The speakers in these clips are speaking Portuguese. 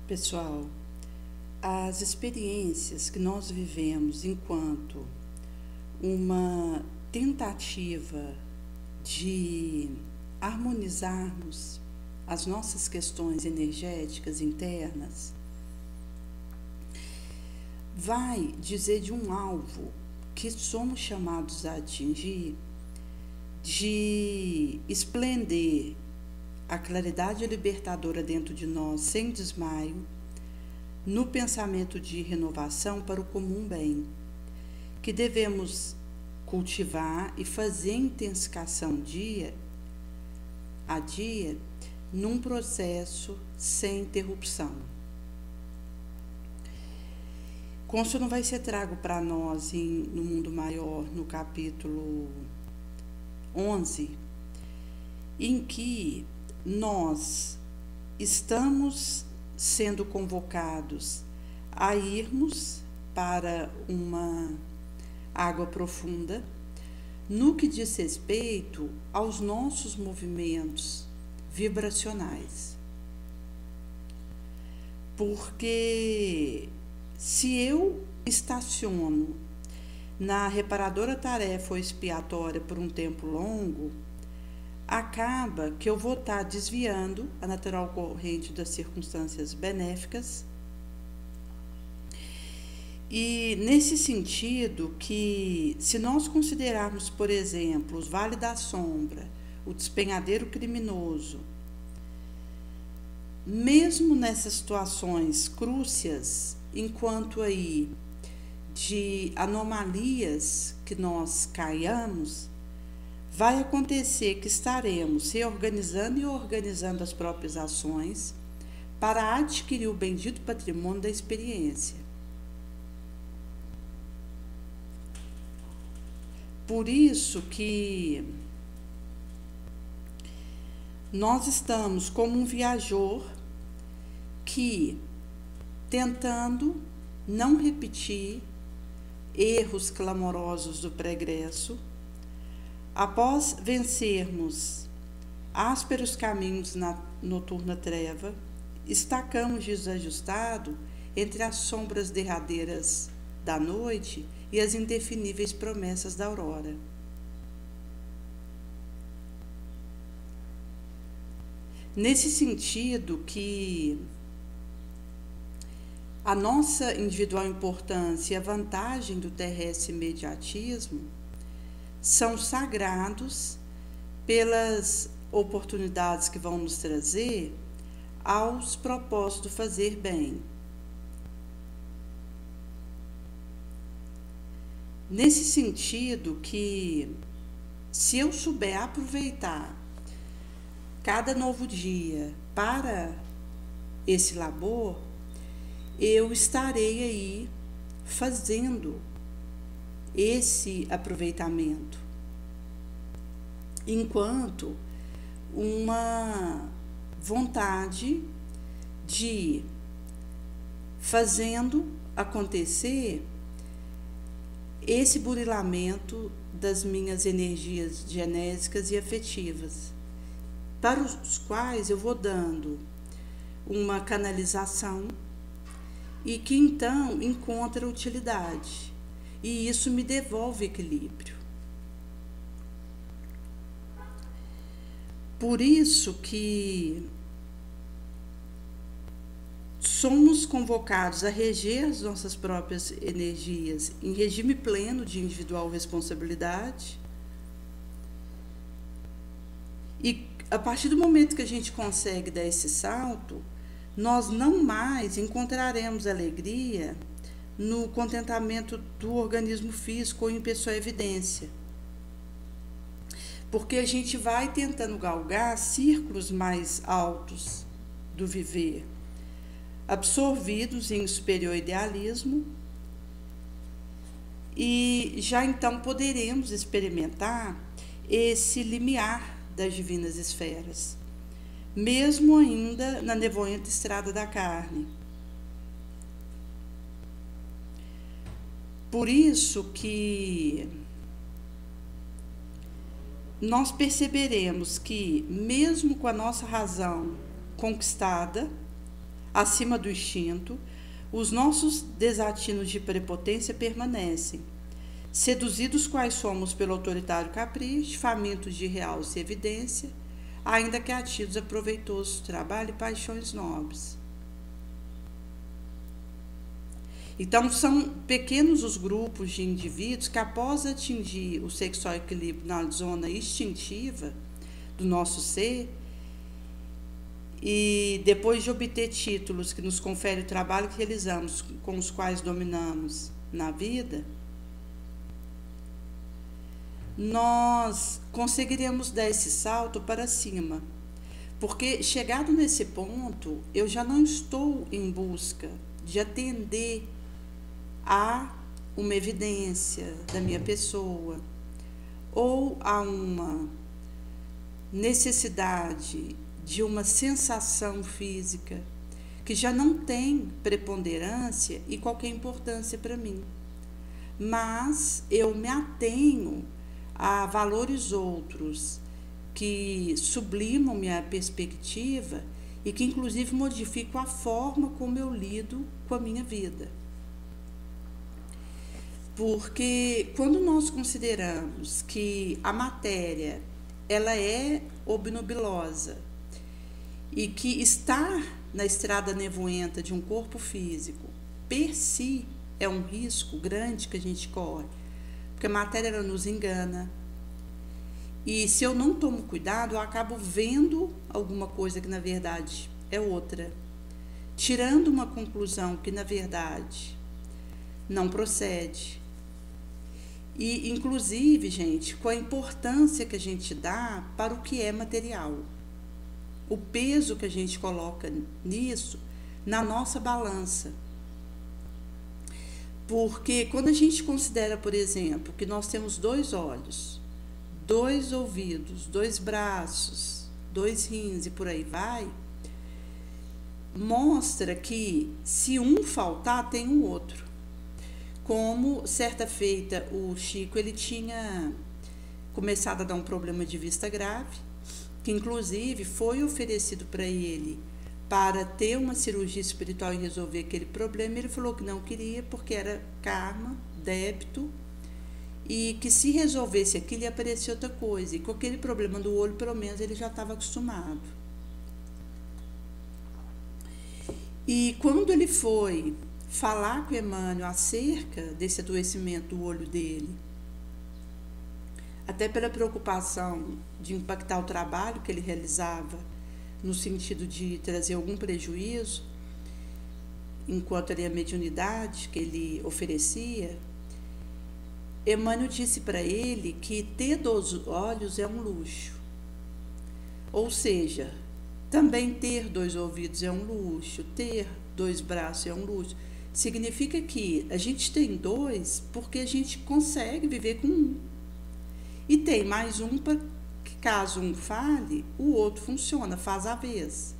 Pessoal, as experiências que nós vivemos enquanto uma tentativa de harmonizarmos as nossas questões energéticas internas vai dizer de um alvo que somos chamados a atingir, de esplender a claridade libertadora dentro de nós sem desmaio, no pensamento de renovação para o comum bem, que devemos cultivar e fazer intensificação dia a dia num processo sem interrupção. Como não vai ser trago para nós no Mundo Maior, no capítulo 11, em que nós estamos sendo convocados a irmos para uma água profunda no que diz respeito aos nossos movimentos vibracionais. Porque se eu estaciono na reparadora tarefa ou expiatória por um tempo longo, acaba que eu vou estar desviando a natural corrente das circunstâncias benéficas. E nesse sentido que, se nós considerarmos, por exemplo, os Vale da Sombra, o despenhadeiro criminoso, mesmo nessas situações crúcias, enquanto aí de anomalias que nós caiamos, vai acontecer que estaremos reorganizando e organizando as próprias ações para adquirir o bendito patrimônio da experiência. Por isso que nós estamos como um viajor que, tentando não repetir erros clamorosos do pregresso, após vencermos ásperos caminhos na noturna treva, estacamos desajustado entre as sombras derradeiras da noite e as indefiníveis promessas da aurora. Nesse sentido que a nossa individual importância e a vantagem do terrestre imediatismo são sagrados pelas oportunidades que vão nos trazer aos propósitos do fazer bem. Nesse sentido que, se eu souber aproveitar cada novo dia para esse labor, eu estarei aí fazendo esse aproveitamento, enquanto uma vontade de fazendo acontecer esse burilamento das minhas energias genésicas e afetivas, para os quais eu vou dando uma canalização e que então encontra utilidade. E isso me devolve equilíbrio. Por isso que somos convocados a reger as nossas próprias energias em regime pleno de individual responsabilidade. E a partir do momento que a gente consegue dar esse salto, nós não mais encontraremos alegria no contentamento do organismo físico ou em pessoa evidência. Porque a gente vai tentando galgar círculos mais altos do viver, absorvidos em superior idealismo, e já então poderemos experimentar esse limiar das divinas esferas, mesmo ainda na nevoenta estrada da carne. Por isso que nós perceberemos que, mesmo com a nossa razão conquistada, acima do instinto, os nossos desatinos de prepotência permanecem. Seduzidos quais somos pelo autoritário capricho, famintos de realce e evidência, ainda que ativos a proveitoso trabalho e paixões nobres. Então, são pequenos os grupos de indivíduos que, após atingir o sexual equilíbrio na zona instintiva do nosso ser, e depois de obter títulos que nos conferem o trabalho que realizamos, com os quais dominamos na vida, nós conseguiremos dar esse salto para cima. Porque, chegado nesse ponto, eu já não estou em busca de atender a uma evidência da minha pessoa ou a uma necessidade de uma sensação física que já não tem preponderância e qualquer importância para mim. Mas eu me atenho a valores outros que sublimam minha perspectiva e que inclusive modificam a forma como eu lido com a minha vida. Porque quando nós consideramos que a matéria ela é obnubilosa e que estar na estrada nevoenta de um corpo físico per si é um risco grande que a gente corre, porque a matéria ela nos engana. E se eu não tomo cuidado, eu acabo vendo alguma coisa que na verdade é outra, tirando uma conclusão que na verdade não procede. E, inclusive, gente, com a importância que a gente dá para o que é material. O peso que a gente coloca nisso na nossa balança. Porque quando a gente considera, por exemplo, que nós temos 2 olhos, 2 ouvidos, 2 braços, 2 rins e por aí vai, mostra que se um faltar, tem o outro. Como certa feita o Chico ele tinha começado a dar um problema de vista grave, que inclusive foi oferecido para ele para ter uma cirurgia espiritual e resolver aquele problema. Ele falou que não queria porque era karma, débito, e que se resolvesse aquilo ia aparecer outra coisa. E com aquele problema do olho, pelo menos, ele já estava acostumado. E quando ele foi falar com Emmanuel acerca desse adoecimento do olho dele, até pela preocupação de impactar o trabalho que ele realizava, no sentido de trazer algum prejuízo, enquanto ali a mediunidade que ele oferecia, Emmanuel disse para ele que ter 2 olhos é um luxo. Ou seja, também ter 2 ouvidos é um luxo, ter 2 braços é um luxo. Significa que a gente tem 2 porque a gente consegue viver com 1. E tem mais um para que, caso um fale, o outro funciona, faz a vez.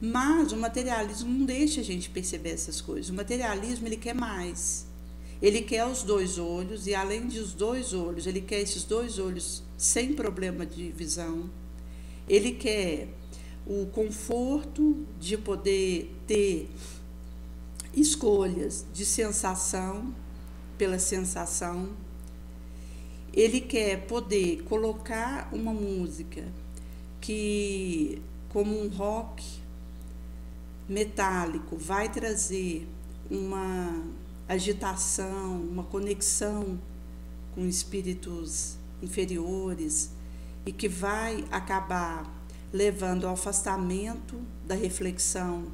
Mas o materialismo não deixa a gente perceber essas coisas. O materialismo ele quer mais. Ele quer os 2 olhos e, além dos 2 olhos, ele quer esses 2 olhos sem problema de visão. Ele quer o conforto de poder ter escolhas de sensação pela sensação. Ele quer poder colocar uma música que, como um rock metálico, vai trazer uma agitação, uma conexão com espíritos inferiores e que vai acabar levando ao afastamento da reflexão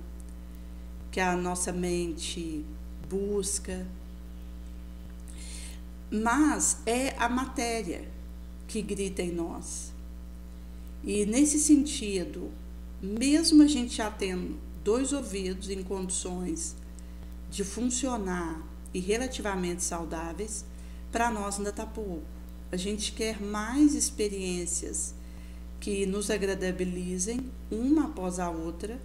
que a nossa mente busca. Mas é a matéria que grita em nós. E nesse sentido, mesmo a gente já tendo 2 ouvidos em condições de funcionar e relativamente saudáveis, para nós ainda está pouco. A gente quer mais experiências que nos agradabilizem uma após a outra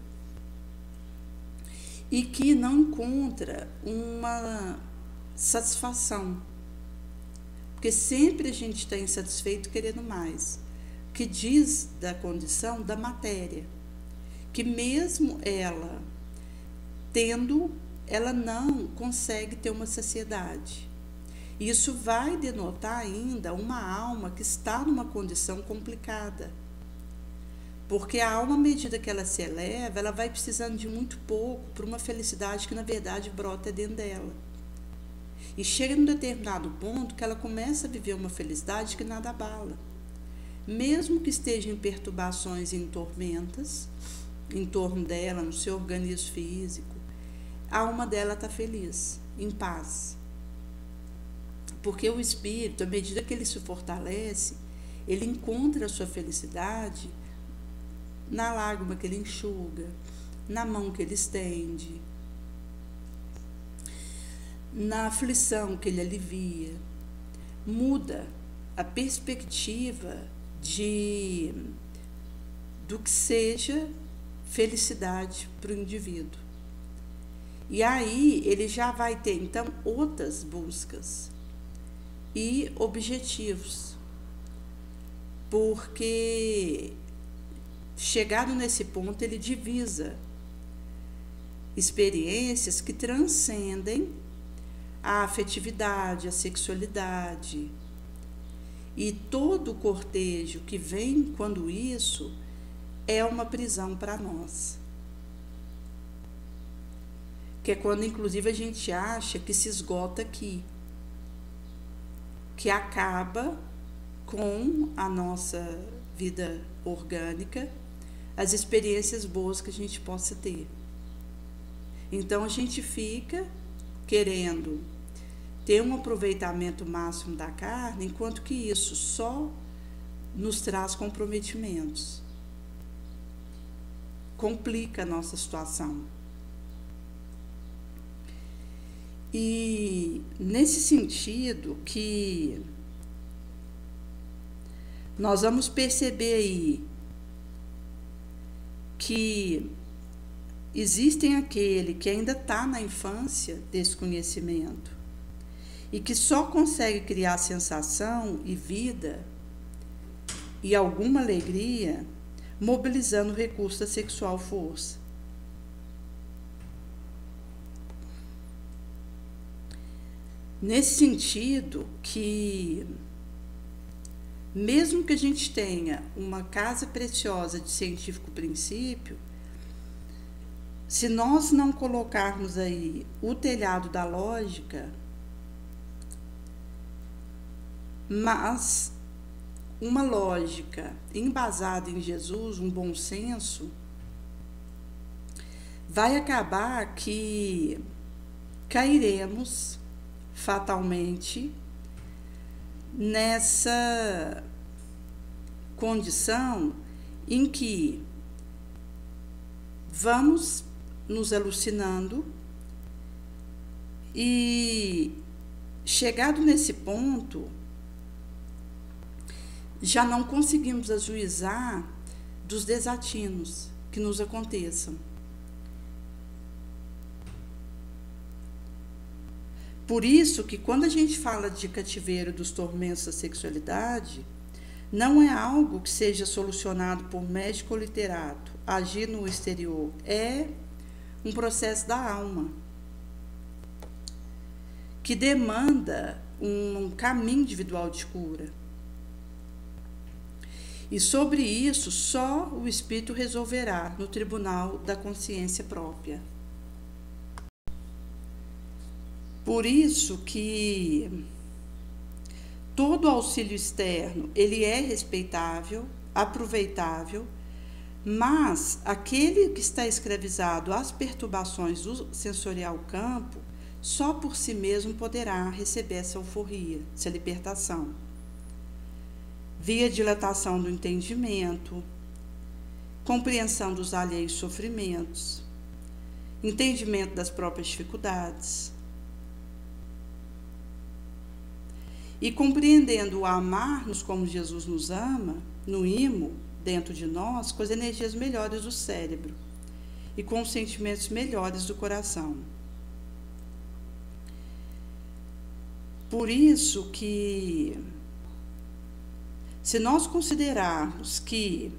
e que não encontra uma satisfação. Porque sempre a gente está insatisfeito querendo mais. Que diz da condição da matéria, que mesmo ela tendo, ela não consegue ter uma saciedade. Isso vai denotar ainda uma alma que está numa condição complicada. Porque a alma, à medida que ela se eleva, ela vai precisando de muito pouco para uma felicidade que, na verdade, brota dentro dela. E chega num determinado ponto que ela começa a viver uma felicidade que nada abala. Mesmo que esteja em perturbações e em tormentas, em torno dela, no seu organismo físico, a alma dela está feliz, em paz. Porque o espírito, à medida que ele se fortalece, ele encontra a sua felicidade na lágrima que ele enxuga, na mão que ele estende, na aflição que ele alivia. Muda a perspectiva do que seja felicidade para o indivíduo. E aí ele já vai ter, então, outras buscas e objetivos, porque chegado nesse ponto ele divisa experiências que transcendem a afetividade, a sexualidade, e todo o cortejo que vem quando isso é uma prisão para nós. Que é quando, inclusive, a gente acha que se esgota aqui, que acaba com a nossa vida orgânica, as experiências boas que a gente possa ter. Então, a gente fica querendo ter um aproveitamento máximo da carne, enquanto que isso só nos traz comprometimentos, complica a nossa situação. E nesse sentido que nós vamos perceber aí que existem aquele que ainda está na infância desse conhecimento e que só consegue criar sensação e vida e alguma alegria mobilizando o recurso da sexual força. Nesse sentido que, mesmo que a gente tenha uma casa preciosa de científico princípio, se nós não colocarmos aí o telhado da lógica, mas uma lógica embasada em Jesus, um bom senso, vai acabar que cairemos fatalmente nessa condição em que vamos nos alucinando e, chegado nesse ponto, já não conseguimos ajuizar dos desatinos que nos aconteçam. Por isso que quando a gente fala de cativeiro dos tormentos da sexualidade, não é algo que seja solucionado por médico ou literato, agir no exterior. É um processo da alma, que demanda um caminho individual de cura. E sobre isso, só o espírito resolverá no tribunal da consciência própria. Por isso que todo auxílio externo, ele é respeitável, aproveitável, mas aquele que está escravizado às perturbações do sensorial campo, só por si mesmo poderá receber essa euforia, essa libertação. Via dilatação do entendimento, compreensão dos alheios sofrimentos, entendimento das próprias dificuldades. E compreendendo o amar-nos como Jesus nos ama, no imo, dentro de nós, com as energias melhores do cérebro e com os sentimentos melhores do coração. Por isso que, se nós considerarmos que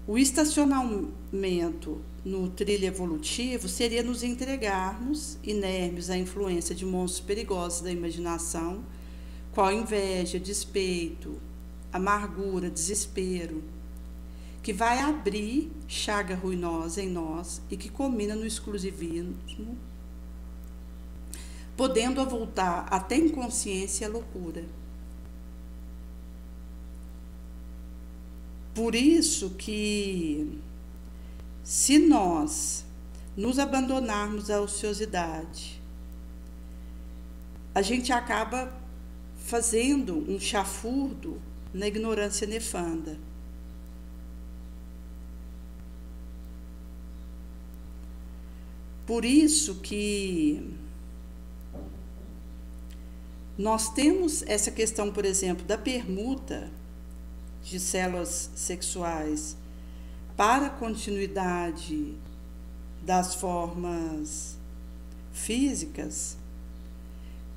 O estacionamento no trilho evolutivo seria nos entregarmos inermes à influência de monstros perigosos da imaginação, qual inveja, despeito, amargura, desespero, que vai abrir chaga ruinosa em nós e que culmina no exclusivismo, podendo avultar até inconsciência e a loucura. Por isso que, se nós nos abandonarmos à ociosidade, a gente acaba fazendo um chafurdo na ignorância nefanda. Por isso que nós temos essa questão, por exemplo, da permuta de células sexuais para a continuidade das formas físicas,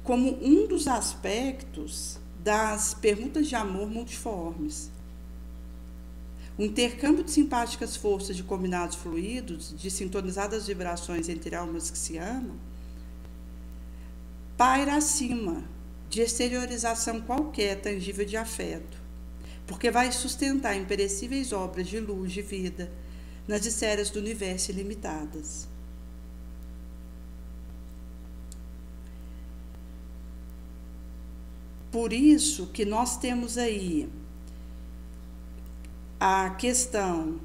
como um dos aspectos das permutas de amor multiformes. O intercâmbio de simpáticas forças de combinados fluidos, de sintonizadas vibrações entre almas que se amam, paira acima de exteriorização qualquer tangível de afeto, porque vai sustentar imperecíveis obras de luz de vida nas esferas do universo ilimitadas. Por isso que nós temos aí a questão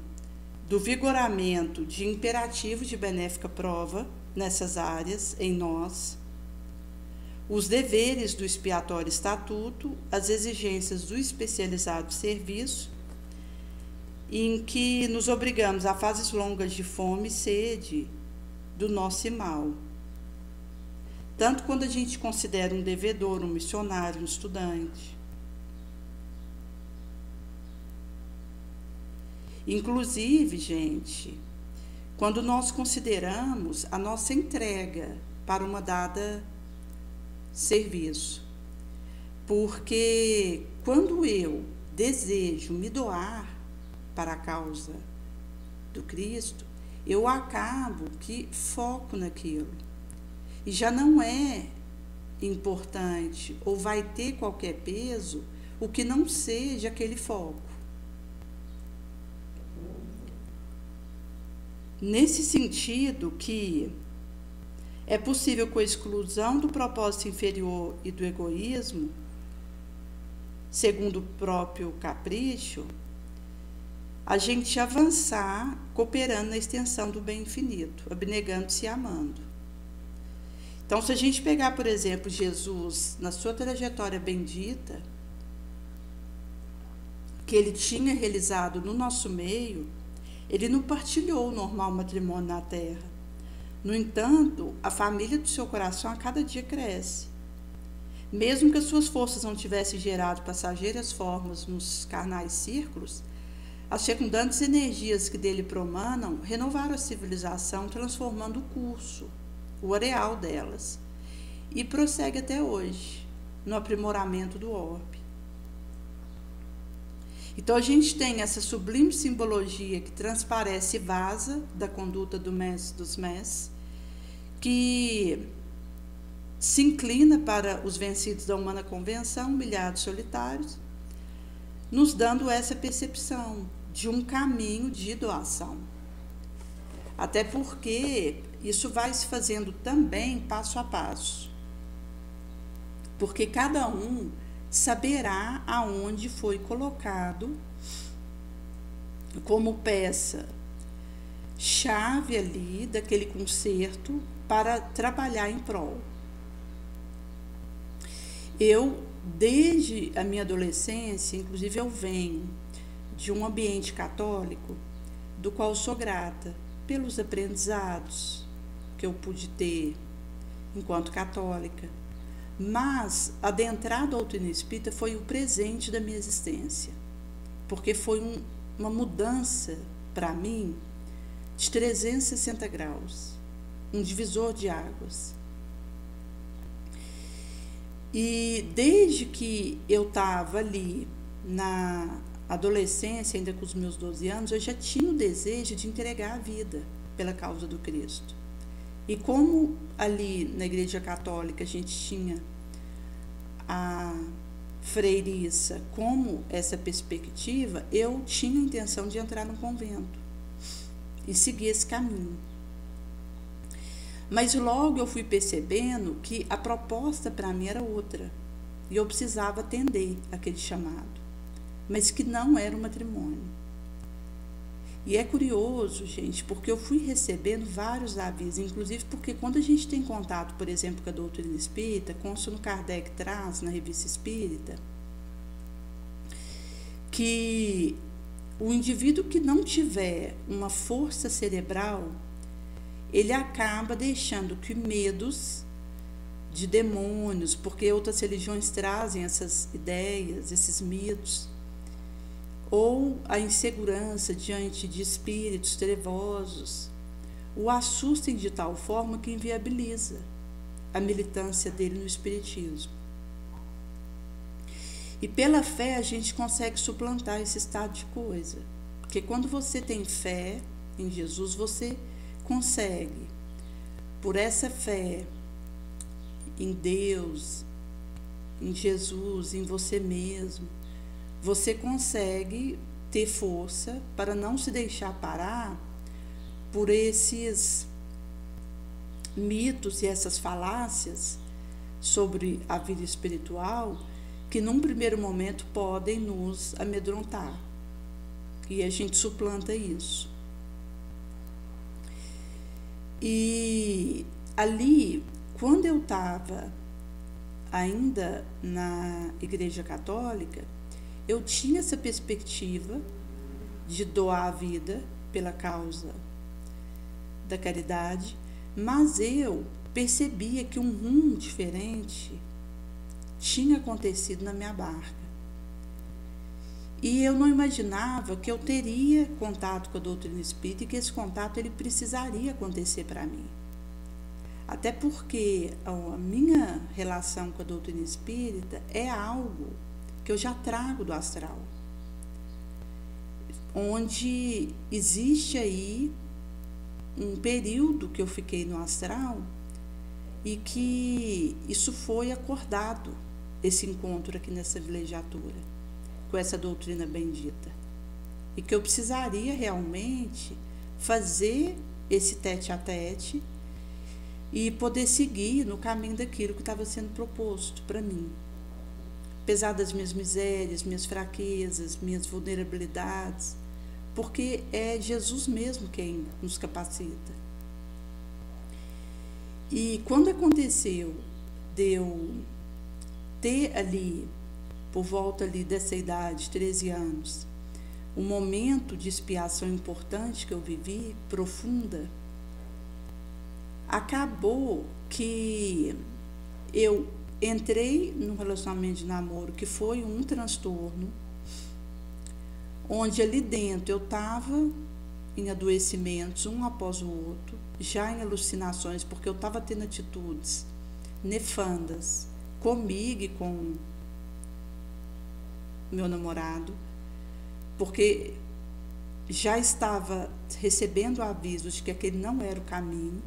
do vigoramento de imperativos de benéfica prova nessas áreas em nós, os deveres do expiatório estatuto, as exigências do especializado serviço, em que nos obrigamos a fases longas de fome e sede do nosso mal. Tanto quando a gente considera um devedor, um missionário, um estudante. Inclusive, gente, quando nós consideramos a nossa entrega para uma dada serviço. Porque quando eu desejo me doar para a causa do Cristo, eu acabo que foco naquilo. E já não é importante ou vai ter qualquer peso o que não seja aquele foco. Nesse sentido que é possível, com a exclusão do propósito inferior e do egoísmo, segundo o próprio capricho, a gente avançar cooperando na extensão do bem infinito, abnegando-se e amando. Então, se a gente pegar, por exemplo, Jesus, na sua trajetória bendita, que ele tinha realizado no nosso meio, ele não partilhou o normal matrimônio na Terra. No entanto, a família do seu coração a cada dia cresce. Mesmo que as suas forças não tivessem gerado passageiras formas nos carnais círculos, as fecundantes energias que dele promanam renovaram a civilização, transformando o curso, o areal delas, e prossegue até hoje, no aprimoramento do orbe. Então, a gente tem essa sublime simbologia que transparece e vaza da conduta do mestre dos mestres, que se inclina para os vencidos da humana convenção, humilhados, solitários, nos dando essa percepção de um caminho de doação. Até porque isso vai se fazendo também passo a passo. Porque cada um saberá aonde foi colocado como peça chave ali daquele concerto para trabalhar em prol. Eu, desde a minha adolescência, inclusive eu venho de um ambiente católico, do qual sou grata pelos aprendizados que eu pude ter enquanto católica. Mas adentrar a doutrina espírita foi o presente da minha existência, porque foi uma mudança para mim de 360 graus, um divisor de águas. E desde que eu estava ali adolescência, ainda com os meus 12 anos, eu já tinha o desejo de entregar a vida pela causa do Cristo. E como ali na Igreja Católica a gente tinha a freiriça como essa perspectiva, eu tinha a intenção de entrar no convento e seguir esse caminho. Mas logo eu fui percebendo que a proposta para mim era outra, e eu precisava atender aquele chamado, mas que não era o matrimônio. E é curioso, gente, porque eu fui recebendo vários avisos, inclusive porque quando a gente tem contato, por exemplo, com a doutrina espírita, Consono Kardec traz na Revista Espírita, que o indivíduo que não tiver uma força cerebral, ele acaba deixando que medos de demônios, porque outras religiões trazem essas ideias, esses medos, ou a insegurança diante de espíritos trevosos, o assustem de tal forma que inviabiliza a militância dele no espiritismo. E pela fé a gente consegue suplantar esse estado de coisa, porque quando você tem fé em Jesus, você consegue, por essa fé em Deus, em Jesus, em você mesmo, você consegue ter força para não se deixar parar por esses mitos e essas falácias sobre a vida espiritual que num primeiro momento podem nos amedrontar. E a gente suplanta isso. E ali, quando eu estava ainda na Igreja Católica, eu tinha essa perspectiva de doar a vida pela causa da caridade, mas eu percebia que um rumo diferente tinha acontecido na minha barca. E eu não imaginava que eu teria contato com a doutrina espírita e que esse contato ele precisaria acontecer para mim. Até porque a minha relação com a doutrina espírita é algo que eu já trago do astral, onde existe aí um período que eu fiquei no astral e que isso foi acordado, esse encontro aqui nessa vilegiatura, com essa doutrina bendita, e que eu precisaria realmente fazer esse tete-a-tete e poder seguir no caminho daquilo que estava sendo proposto para mim. Apesar das minhas misérias, minhas fraquezas, minhas vulnerabilidades, porque é Jesus mesmo quem nos capacita. E quando aconteceu de eu ter ali, por volta ali dessa idade, 13 anos, um momento de expiação importante que eu vivi, profunda, acabou que eu entrei num relacionamento de namoro que foi um transtorno, onde ali dentro eu estava em adoecimentos, um após o outro, já em alucinações, porque eu estava tendo atitudes nefandas comigo e com meu namorado, porque já estava recebendo avisos de que aquele não era o caminho,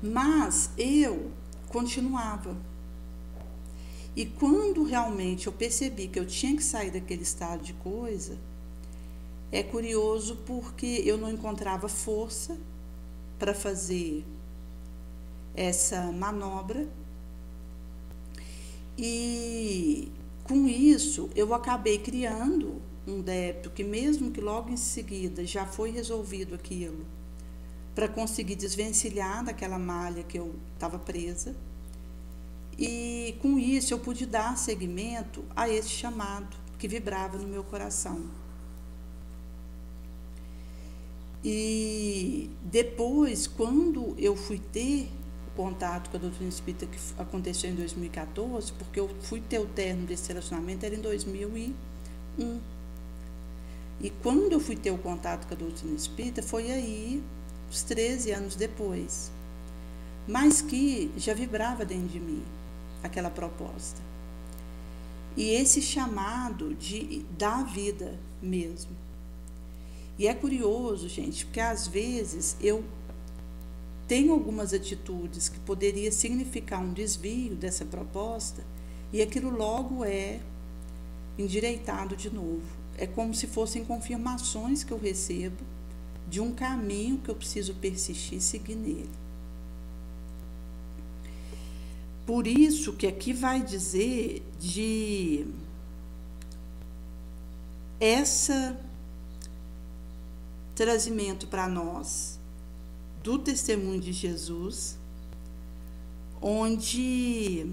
mas eu continuava. E quando realmente eu percebi que eu tinha que sair daquele estado de coisa, é curioso porque eu não encontrava força para fazer essa manobra, e com isso eu acabei criando um débito que, mesmo que logo em seguida já foi resolvido aquilo, para conseguir desvencilhar daquela malha que eu estava presa, e com isso eu pude dar seguimento a esse chamado que vibrava no meu coração. E depois, quando eu fui ter o contato com a doutrina espírita, que aconteceu em 2014, porque eu fui ter o término desse relacionamento, era em 2001. E quando eu fui ter o contato com a doutrina espírita, foi aí, uns 13 anos depois, mas que já vibrava dentro de mim aquela proposta. e esse chamado de dar vida mesmo. E é curioso, gente, porque às vezes eu tenho algumas atitudes que poderia significar um desvio dessa proposta e aquilo logo é endireitado de novo. É como se fossem confirmações que eu recebo de um caminho que eu preciso persistir e seguir nele. Por isso que aqui vai dizer de esse trazimento para nós do testemunho de Jesus, onde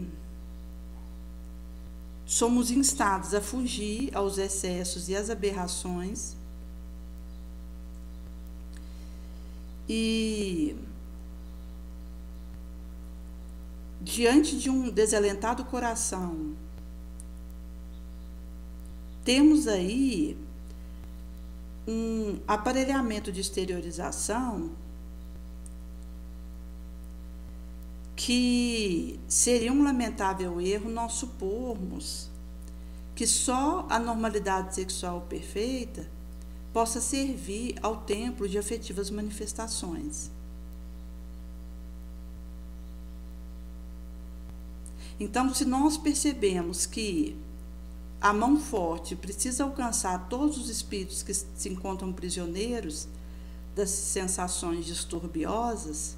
somos instados a fugir aos excessos e às aberrações e diante de um desalentado coração, temos aí um aparelhamento de exteriorização que seria um lamentável erro nós supormos que só a normalidade sexual perfeita possa servir ao templo de afetivas manifestações. Então, se nós percebemos que a mão forte precisa alcançar todos os espíritos que se encontram prisioneiros das sensações disturbiosas,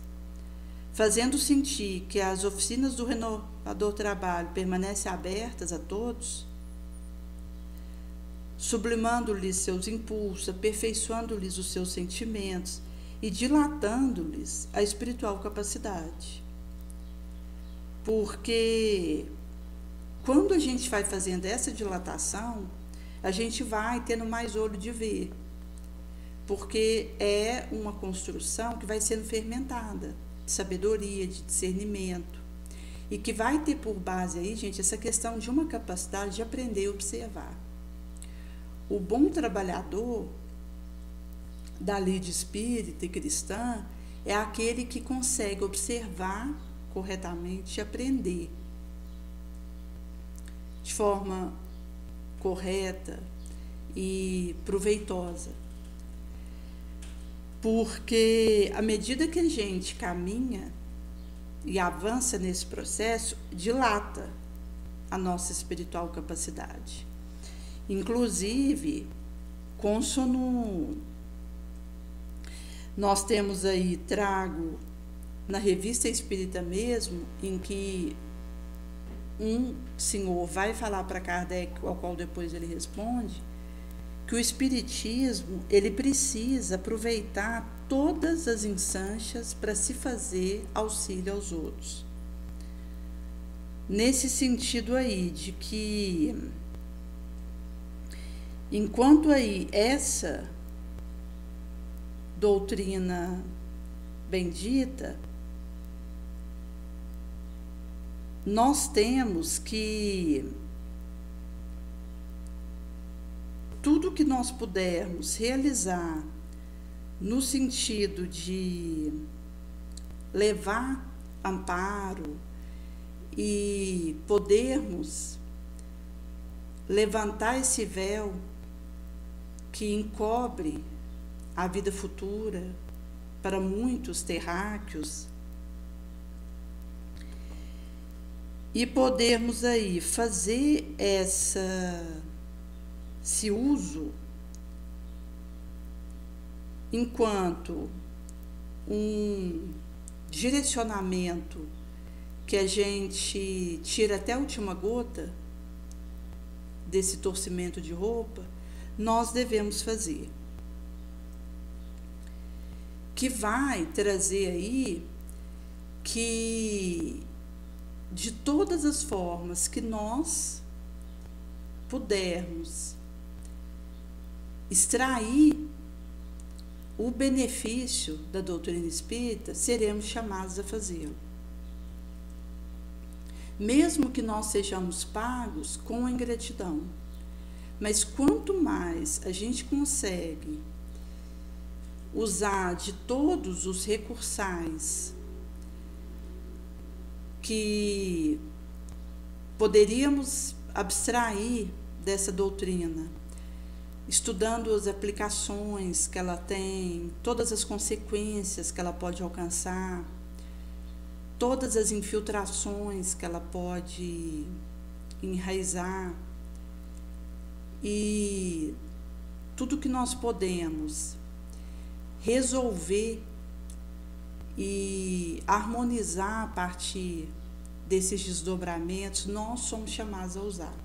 fazendo sentir que as oficinas do renovador trabalho permanecem abertas a todos, sublimando-lhes seus impulsos, aperfeiçoando-lhes os seus sentimentos e dilatando-lhes a espiritual capacidade. Porque quando a gente vai fazendo essa dilatação, a gente vai tendo mais olho de ver, porque é uma construção que vai sendo fermentada de sabedoria, de discernimento, e que vai ter por base aí, gente, essa questão de uma capacidade de aprender e observar. O bom trabalhador da lide espírita e cristã é aquele que consegue observar corretamente e aprender de forma correta e proveitosa. Porque à medida que a gente caminha e avança nesse processo, dilata a nossa espiritual capacidade. Inclusive, consono, nós temos aí, trago na Revista Espírita mesmo, em que um senhor vai falar para Kardec, ao qual depois ele responde, que o Espiritismo, ele precisa aproveitar todas as ensanchas para se fazer auxílio aos outros. Nesse sentido aí, de que, enquanto aí essa doutrina bendita, nós temos que tudo que nós pudermos realizar no sentido de levar amparo e podermos levantar esse véu que encobre a vida futura para muitos terráqueos e podermos aí fazer esse uso enquanto um direcionamento que a gente tira até a última gota desse torcimento de roupa, nós devemos fazer. Que vai trazer aí que de todas as formas que nós pudermos extrair o benefício da doutrina espírita, seremos chamados a fazê-lo. Mesmo que nós sejamos pagos com a ingratidão. Mas quanto mais a gente consegue usar de todos os recursais que poderíamos abstrair dessa doutrina, estudando as aplicações que ela tem, todas as consequências que ela pode alcançar, todas as infiltrações que ela pode enraizar e tudo que nós podemos resolver e harmonizar a partir desses desdobramentos, nós somos chamados a usar.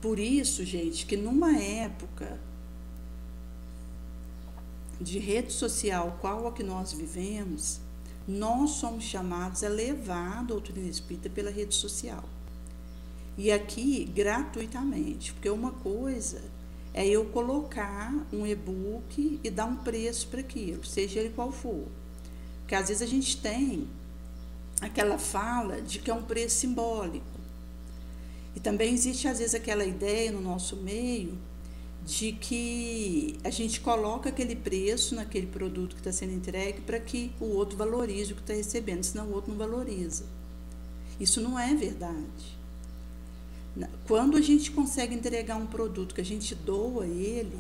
Por isso, gente, que numa época de rede social qual a que nós vivemos, nós somos chamados a levar a doutrina espírita pela rede social. E aqui, gratuitamente, porque uma coisa é eu colocar um e-book e dar um preço para aquilo, seja ele qual for. Porque às vezes a gente tem aquela fala de que é um preço simbólico. E também existe às vezes aquela ideia no nosso meio de que a gente coloca aquele preço naquele produto que está sendo entregue para que o outro valorize o que está recebendo, senão o outro não valoriza. Isso não é verdade. Quando a gente consegue entregar um produto que a gente doa ele,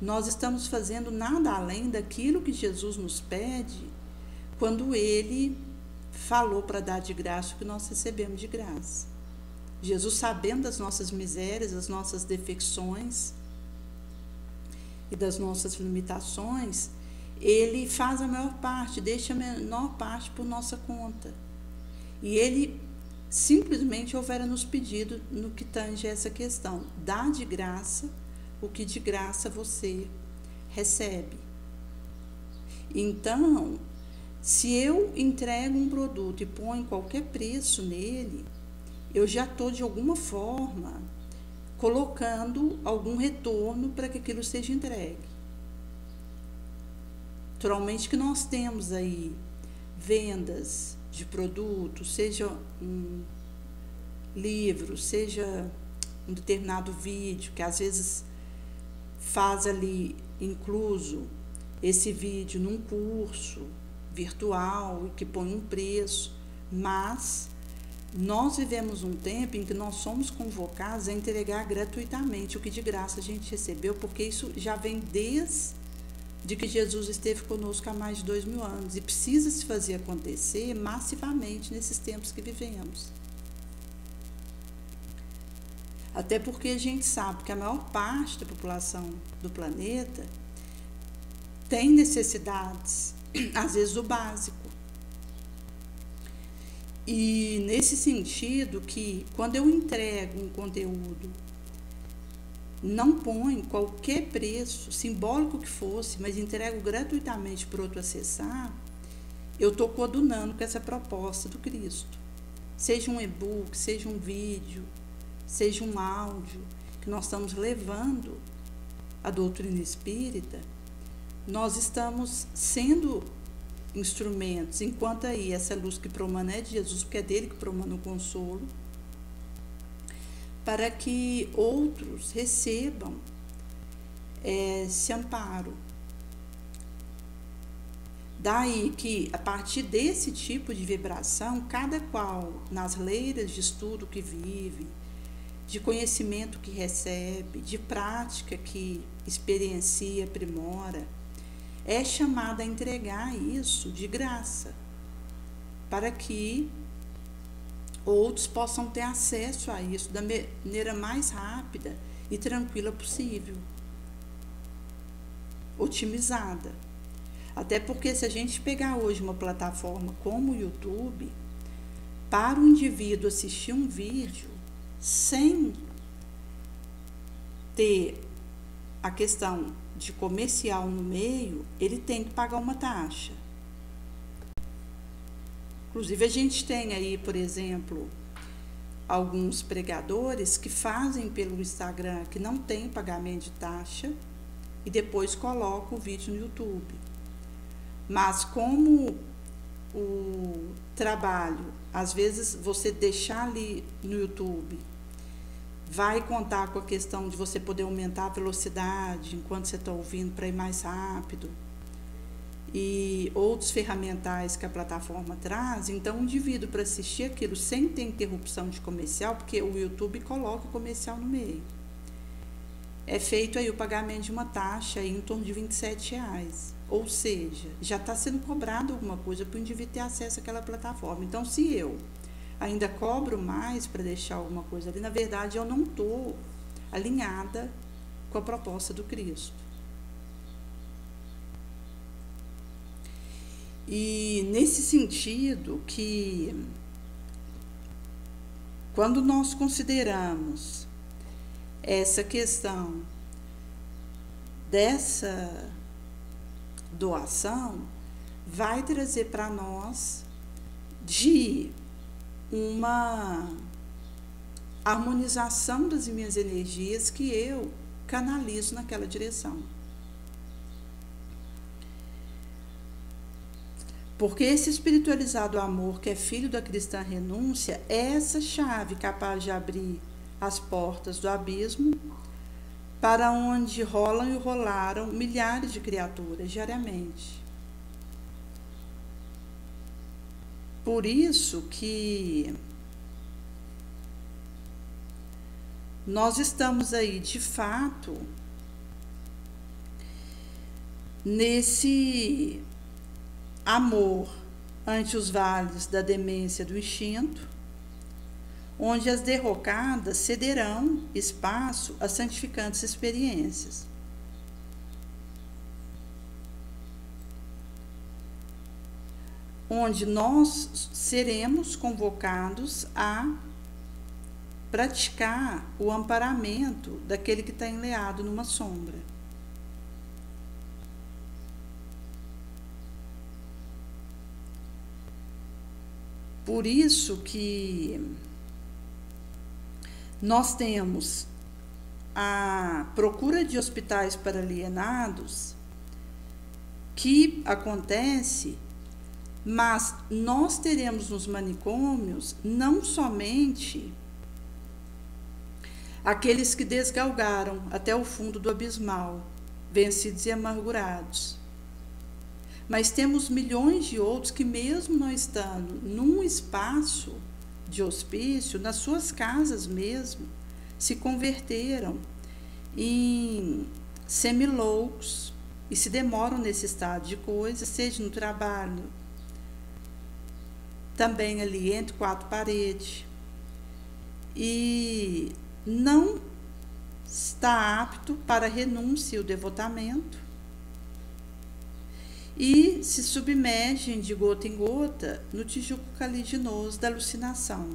nós estamos fazendo nada além daquilo que Jesus nos pede quando ele falou para dar de graça o que nós recebemos de graça. Jesus, sabendo das nossas misérias, das nossas defecções e das nossas limitações, ele faz a maior parte, deixa a menor parte por nossa conta. E ele simplesmente houvera nos pedido no que tange essa questão: dá de graça o que de graça você recebe. Então, se eu entrego um produto e ponho qualquer preço nele, eu já estou de alguma forma colocando algum retorno para que aquilo seja entregue. Naturalmente que nós temos aí vendas de produtos, seja um livro, seja um determinado vídeo, que às vezes faz ali incluso esse vídeo num curso virtual e que põe um preço, mas nós vivemos um tempo em que nós somos convocados a entregar gratuitamente o que de graça a gente recebeu, porque isso já vem desde que Jesus esteve conosco há mais de 2000 anos e precisa se fazer acontecer massivamente nesses tempos que vivemos. Até porque a gente sabe que a maior parte da população do planeta tem necessidades, às vezes o básico. E nesse sentido que quando eu entrego um conteúdo, não ponho qualquer preço, simbólico que fosse, mas entrego gratuitamente para o outro acessar, eu estou coadunando com essa proposta do Cristo. Seja um e-book, seja um vídeo, seja um áudio, que nós estamos levando a doutrina espírita, nós estamos sendo instrumentos, enquanto aí essa luz que promana é de Jesus, porque é dele que promana o consolo, para que outros recebam esse amparo. Daí que, a partir desse tipo de vibração, cada qual, nas leiras de estudo que vive, de conhecimento que recebe, de prática que experiencia, aprimora, é chamada a entregar isso de graça, para que outros possam ter acesso a isso da maneira mais rápida e tranquila possível, otimizada. Até porque se a gente pegar hoje uma plataforma como o YouTube, para o indivíduo assistir um vídeo sem ter a questão de comercial no meio, ele tem que pagar uma taxa. Inclusive, a gente tem aí, por exemplo, alguns pregadores que fazem pelo Instagram que não tem pagamento de taxa e depois colocam o vídeo no YouTube. Mas como o trabalho, às vezes você deixar ali no YouTube, vai contar com a questão de você poder aumentar a velocidade enquanto você está ouvindo para ir mais rápido. e outros ferramentais que a plataforma traz. Então, o indivíduo, para assistir aquilo sem ter interrupção de comercial, porque o YouTube coloca o comercial no meio, é feito aí o pagamento de uma taxa aí em torno de R$27. Ou seja, já está sendo cobrado alguma coisa para o indivíduo ter acesso àquela plataforma. Então, se eu ainda cobro mais para deixar alguma coisa ali, na verdade eu não estou alinhada com a proposta do Cristo. E nesse sentido que, quando nós consideramos essa questão dessa doação, vai trazer para nós de uma harmonização das minhas energias que eu canalizo naquela direção. Porque esse espiritualizado amor, que é filho da cristã renúncia, é essa chave capaz de abrir as portas do abismo para onde rolam e rolaram milhares de criaturas diariamente. Por isso que nós estamos aí, de fato, nesse amor ante os vales da demência do instinto, onde as derrocadas cederão espaço a santificantes experiências. Onde nós seremos convocados a praticar o amparamento daquele que está enleado numa sombra. Por isso que nós temos a procura de hospitais para alienados, que acontece, mas nós teremos nos manicômios não somente aqueles que desgalgaram até o fundo do abismal, vencidos e amargurados, mas temos milhões de outros que, mesmo não estando num espaço de hospício, nas suas casas mesmo, se converteram em semiloucos e se demoram nesse estado de coisa, seja no trabalho, também ali entre quatro paredes, e não está apto para a renúncia e o devotamento, e se submergem de gota em gota no tijuco caliginoso da alucinação.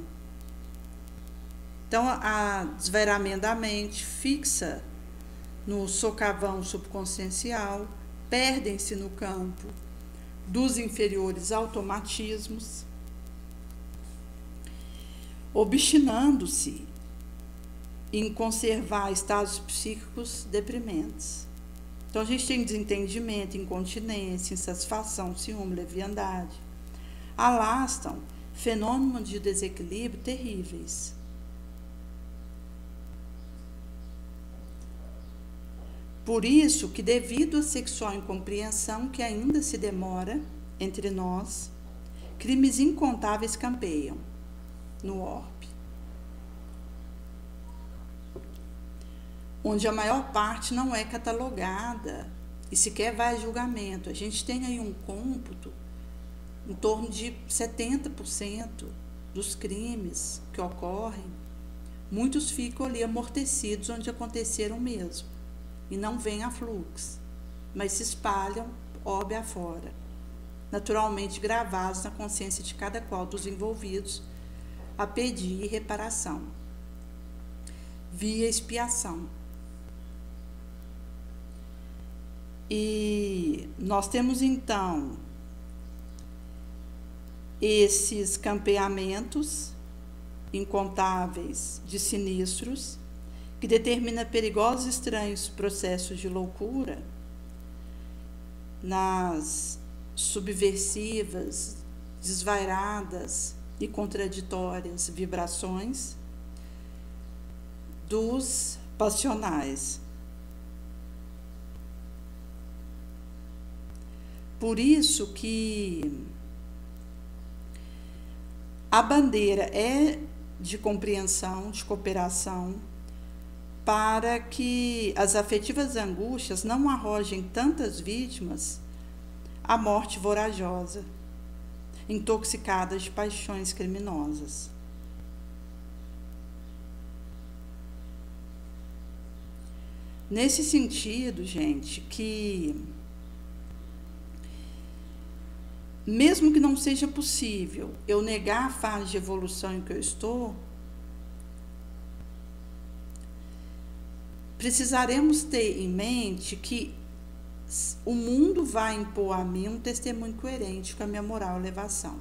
Então, a desvairamento da mente fixa no socavão subconsciencial, perdem-se no campo dos inferiores automatismos, obstinando-se em conservar estados psíquicos deprimentes. Então, a gente tem desentendimento, incontinência, insatisfação, ciúme, leviandade. Alastram fenômenos de desequilíbrio terríveis. Por isso que, devido à sexual incompreensão que ainda se demora entre nós, crimes incontáveis campeiam no orbe, onde a maior parte não é catalogada e sequer vai a julgamento. A gente tem aí um cômputo em torno de 70% dos crimes que ocorrem, muitos ficam ali amortecidos onde aconteceram mesmo, e não vêm a fluxo, mas se espalham orbe afora, naturalmente gravados na consciência de cada qual dos envolvidos, a pedir reparação, via expiação. E nós temos, então, esses campeamentos incontáveis de sinistros, que determina perigosos e estranhos processos de loucura nas subversivas, desvairadas e contraditórias vibrações dos passionais. Por isso que a bandeira é de compreensão, de cooperação, para que as afetivas angústias não arrojem tantas vítimas à morte vorajosa, intoxicadas de paixões criminosas. Nesse sentido, gente, que mesmo que não seja possível eu negar a fase de evolução em que eu estou, precisaremos ter em mente que o mundo vai impor a mim um testemunho coerente com a minha moral e elevação.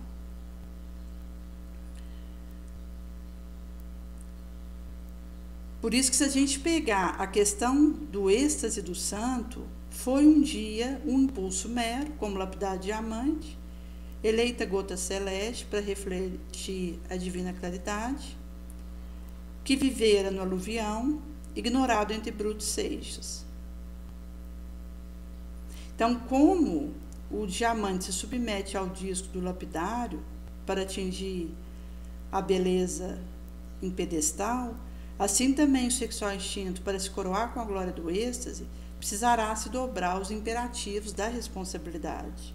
Por isso que, se a gente pegar a questão do êxtase do santo, foi um dia um impulso mero, como lapidar diamante, eleita gota celeste para refletir a divina claridade, que vivera no aluvião, ignorado entre brutos seixos. Então, como o diamante se submete ao disco do lapidário para atingir a beleza em pedestal, assim também o sexual instinto, para se coroar com a glória do êxtase, precisará se dobrar aos imperativos da responsabilidade,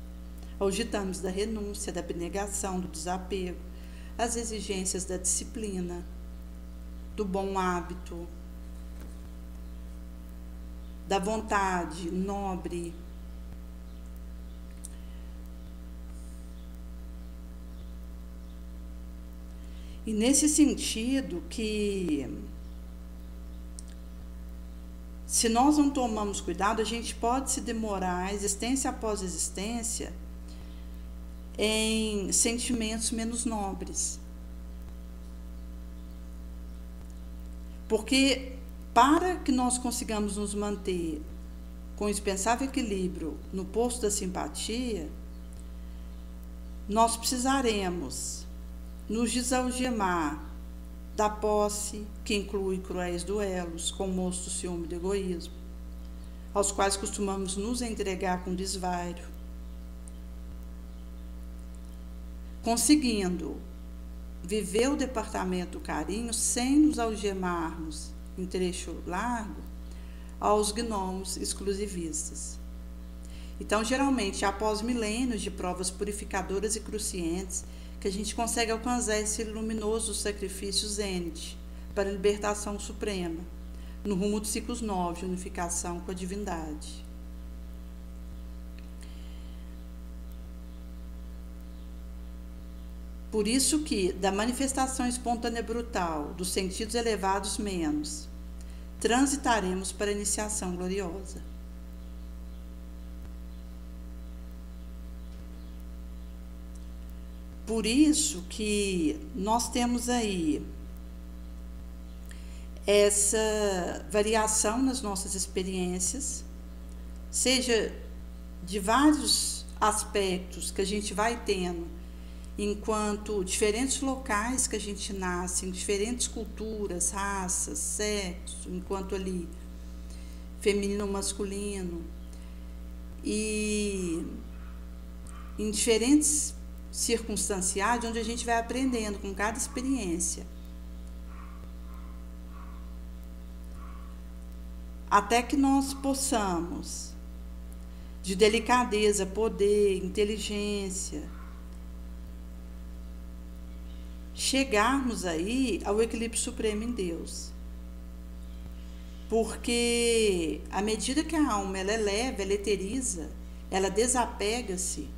aos ditames da renúncia, da abnegação, do desapego, às exigências da disciplina, do bom hábito, da vontade nobre. E nesse sentido que, se nós não tomamos cuidado, a gente pode se demorar, existência após existência, em sentimentos menos nobres. Porque, para que nós consigamos nos manter com indispensável equilíbrio no posto da simpatia, nós precisaremos nos desalgemar da posse, que inclui cruéis duelos com o moço do ciúme e do egoísmo, aos quais costumamos nos entregar com desvairo, conseguindo viver o departamento do carinho sem nos algemarmos em trecho largo aos gnomos exclusivistas. Então, geralmente, após milênios de provas purificadoras e cruciantes, que a gente consegue alcançar esse luminoso sacrifício zênite para a libertação suprema, no rumo dos ciclos novos de unificação com a divindade. Por isso que, da manifestação espontânea brutal, dos sentidos elevados menos, transitaremos para a iniciação gloriosa. Por isso que nós temos aí essa variação nas nossas experiências, seja de vários aspectos que a gente vai tendo, enquanto diferentes locais que a gente nasce, em diferentes culturas, raças, sexo, enquanto ali feminino ou masculino, e em diferentes circunstanciais, onde a gente vai aprendendo com cada experiência, até que nós possamos, de delicadeza, poder, inteligência, chegarmos aí ao equilíbrio supremo em Deus. Porque à medida que a alma ela eleva, ela eteriza, ela desapega-se,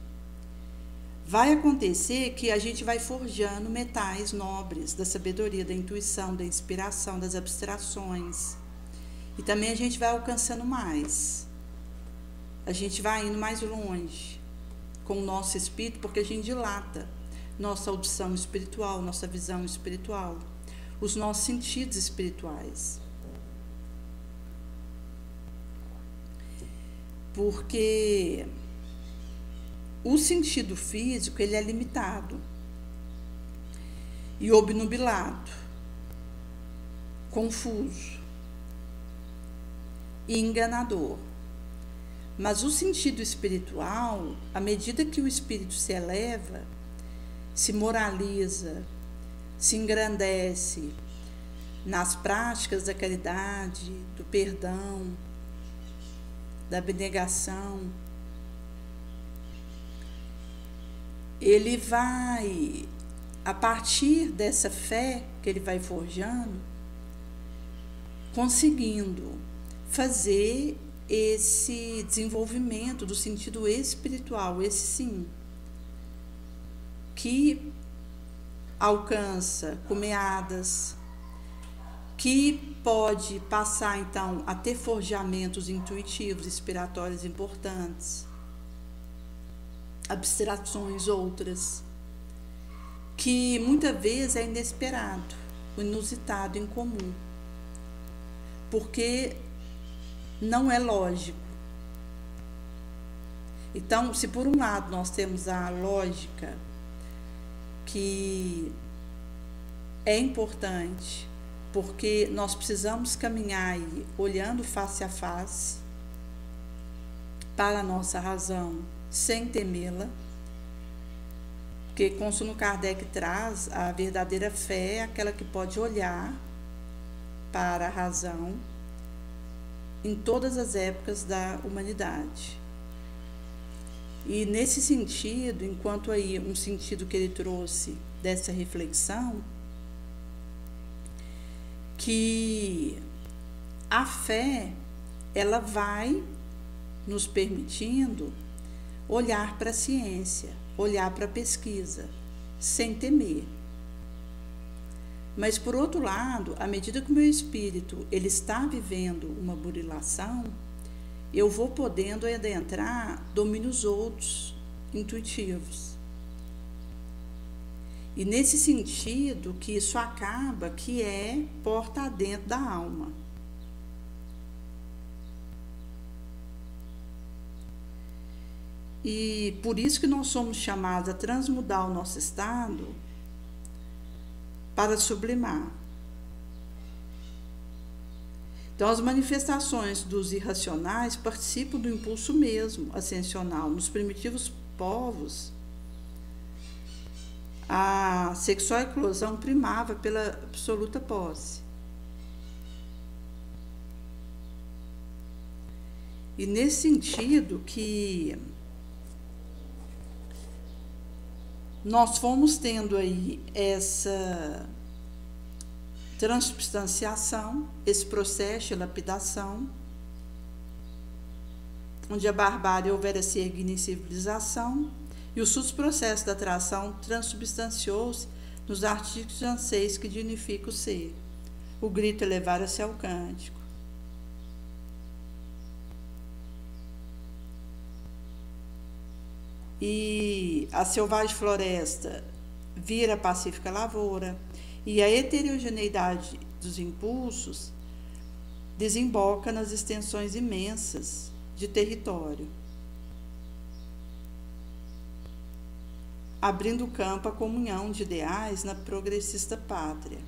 vai acontecer que a gente vai forjando metais nobres da sabedoria, da intuição, da inspiração, das abstrações. E também a gente vai alcançando mais. A gente vai indo mais longe com o nosso espírito, porque a gente dilata nossa audição espiritual, nossa visão espiritual, os nossos sentidos espirituais. Porque o sentido físico, ele é limitado e obnubilado, confuso e enganador. Mas o sentido espiritual, à medida que o espírito se eleva, se moraliza, se engrandece nas práticas da caridade, do perdão, da abnegação, ele vai, a partir dessa fé que ele vai forjando, conseguindo fazer esse desenvolvimento do sentido espiritual, esse sim, que alcança cumeadas, que pode passar então a ter forjamentos intuitivos, inspiratórios importantes, abstrações outras, que muitas vezes é inesperado, inusitado, incomum, porque não é lógico. Então, se por um lado nós temos a lógica que é importante, porque nós precisamos caminhar aí olhando face a face para a nossa razão, sem temê-la, porque Consuelo Kardec traz a verdadeira fé, aquela que pode olhar para a razão em todas as épocas da humanidade. E nesse sentido, enquanto aí um sentido que ele trouxe dessa reflexão, que a fé, ela vai nos permitindo olhar para a ciência, olhar para a pesquisa, sem temer. Mas, por outro lado, à medida que o meu espírito ele está vivendo uma burilação, eu vou podendo adentrar domínios outros, intuitivos. E nesse sentido que isso acaba que é porta adentro da alma. E por isso que nós somos chamados a transmudar o nosso estado para sublimar. Então, as manifestações dos irracionais participam do impulso mesmo ascensional. Nos primitivos povos, a sexual eclosão primava pela absoluta posse. E nesse sentido que nós fomos tendo aí essa transubstanciação, esse processo de lapidação, onde a barbárie houvera se erguindo em civilização, e o subprocesso da atração transubstanciou-se nos artigos de anseios que dignifica o ser. O grito elevara-se ao cântico. E a selvagem floresta vira a pacífica lavoura, e a heterogeneidade dos impulsos desemboca nas extensões imensas de território, abrindo campo à comunhão de ideais na progressista pátria.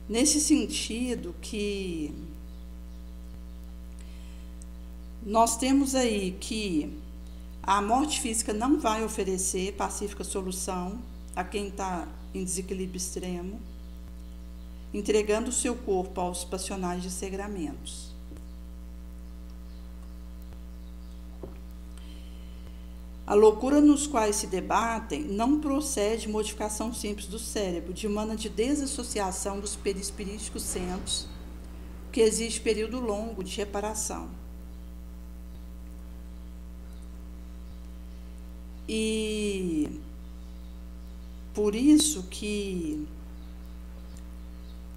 Nesse sentido que nós temos aí que a morte física não vai oferecer pacífica solução a quem está em desequilíbrio extremo, entregando o seu corpo aos passionais desregramentos. A loucura nos quais se debatem não procede de modificação simples do cérebro, demanda de desassociação dos perispiríticos centros, que exige período longo de reparação. E por isso que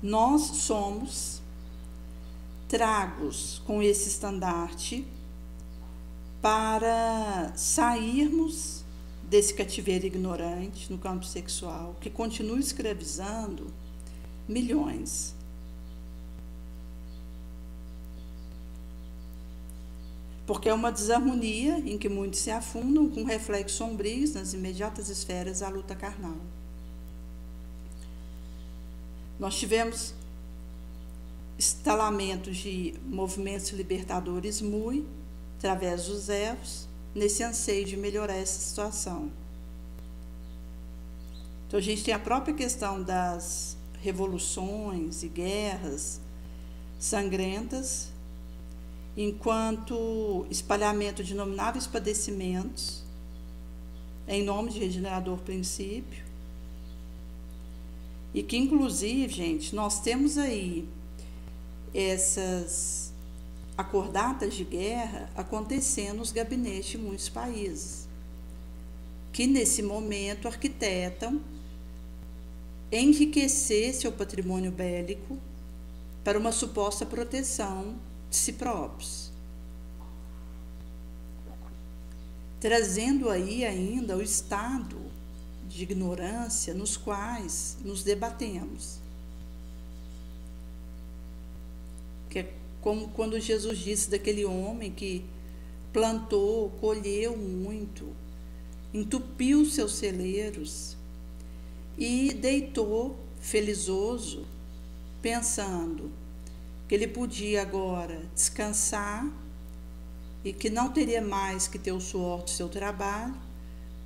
nós somos tragos com esse estandarte para sairmos desse cativeiro ignorante no campo sexual, que continua escravizando milhões. Porque é uma desarmonia em que muitos se afundam com reflexos sombrios nas imediatas esferas da luta carnal. Nós tivemos instalamentos de movimentos libertadores MUI, através dos erros, nesse anseio de melhorar essa situação. Então a gente tem a própria questão das revoluções e guerras sangrentas, enquanto espalhamento de inomináveis padecimentos, em nome de regenerador princípio, e que inclusive, gente, nós temos aí essas acordatas de guerra acontecendo nos gabinetes de muitos países, que nesse momento arquitetam enriquecer seu patrimônio bélico para uma suposta proteção de si próprios, trazendo aí ainda o estado de ignorância nos quais nos debatemos, que é como quando Jesus disse daquele homem que plantou, colheu muito, entupiu seus celeiros e deitou felizoso, pensando que ele podia agora descansar e que não teria mais que ter o suor do seu trabalho,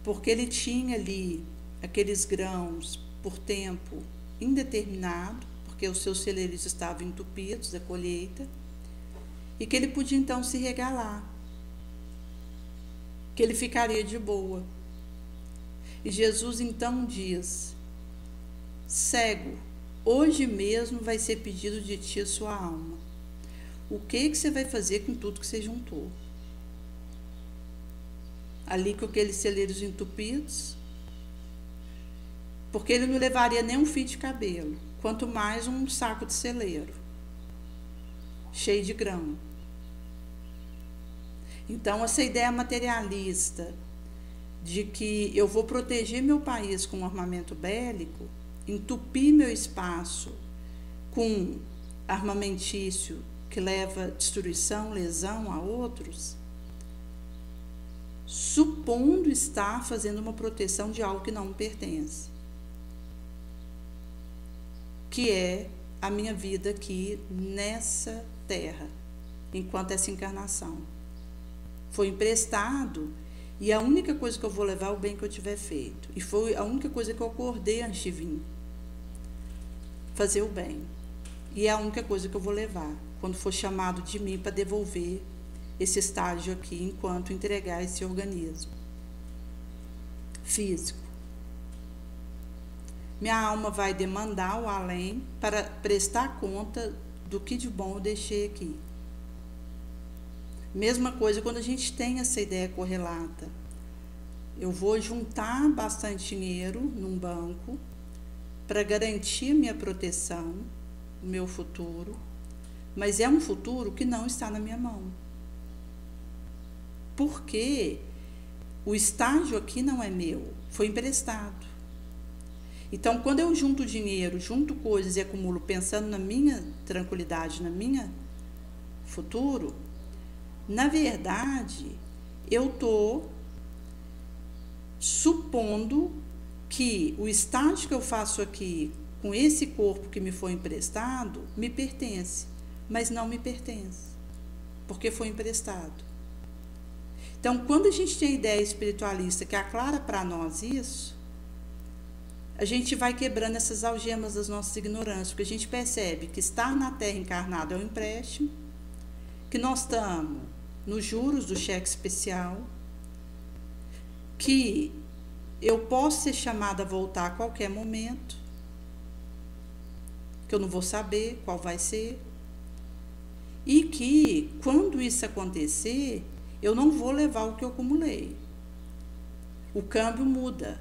porque ele tinha ali aqueles grãos por tempo indeterminado, porque os seus celeiros estavam entupidos da colheita, e que ele podia então se regalar, que ele ficaria de boa. E Jesus então diz: cego, hoje mesmo vai ser pedido de ti a sua alma. O que você vai fazer com tudo que você juntou? Ali com aqueles celeiros entupidos, porque ele não levaria nem um fio de cabelo, quanto mais um saco de celeiro, cheio de grão. Então, essa ideia materialista de que eu vou proteger meu país com um armamento bélico, entupir meu espaço com armamentício que leva destruição, lesão a outros, supondo estar fazendo uma proteção de algo que não me pertence, que é a minha vida aqui nessa terra, enquanto essa encarnação. Foi emprestado, e a única coisa que eu vou levar é o bem que eu tiver feito. E foi a única coisa que eu acordei antes de vir. Fazer o bem. E é a única coisa que eu vou levar, quando for chamado de mim para devolver esse estágio aqui, enquanto entregar esse organismo físico. Minha alma vai demandar o além para prestar conta do que de bom eu deixei aqui. Mesma coisa quando a gente tem essa ideia correlata. Eu vou juntar bastante dinheiro num banco para garantir minha proteção, o meu futuro, mas é um futuro que não está na minha mão. Porque o estágio aqui não é meu, foi emprestado. Então, quando eu junto dinheiro, junto coisas e acumulo pensando na minha tranquilidade, na minha futuro, na verdade, eu estou supondo que o estágio que eu faço aqui, com esse corpo que me foi emprestado, me pertence, mas não me pertence, porque foi emprestado. Então, quando a gente tem a ideia espiritualista que aclara para nós isso, a gente vai quebrando essas algemas das nossas ignorâncias, porque a gente percebe que estar na Terra encarnado é um empréstimo, que nós estamos nos juros do cheque especial, que eu posso ser chamada a voltar a qualquer momento, que eu não vou saber qual vai ser, e que, quando isso acontecer, eu não vou levar o que eu acumulei. O câmbio muda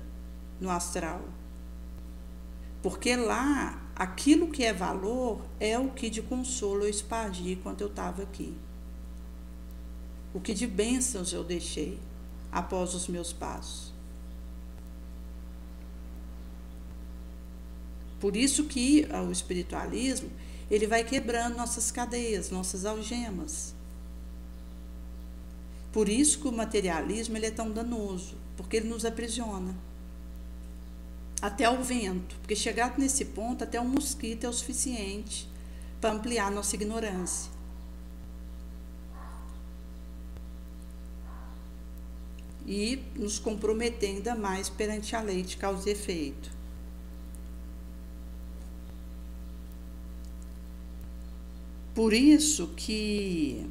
no astral. Porque lá, aquilo que é valor é o que de consolo eu espargi enquanto eu estava aqui. O que de bênçãos eu deixei após os meus passos. Por isso que o espiritualismo, ele vai quebrando nossas cadeias, nossas algemas. Por isso que o materialismo ele é tão danoso, porque ele nos aprisiona. Até o vento, porque chegado nesse ponto, até o mosquito é o suficiente para ampliar nossa ignorância. E nos comprometer ainda mais perante a lei de causa e efeito. Por isso que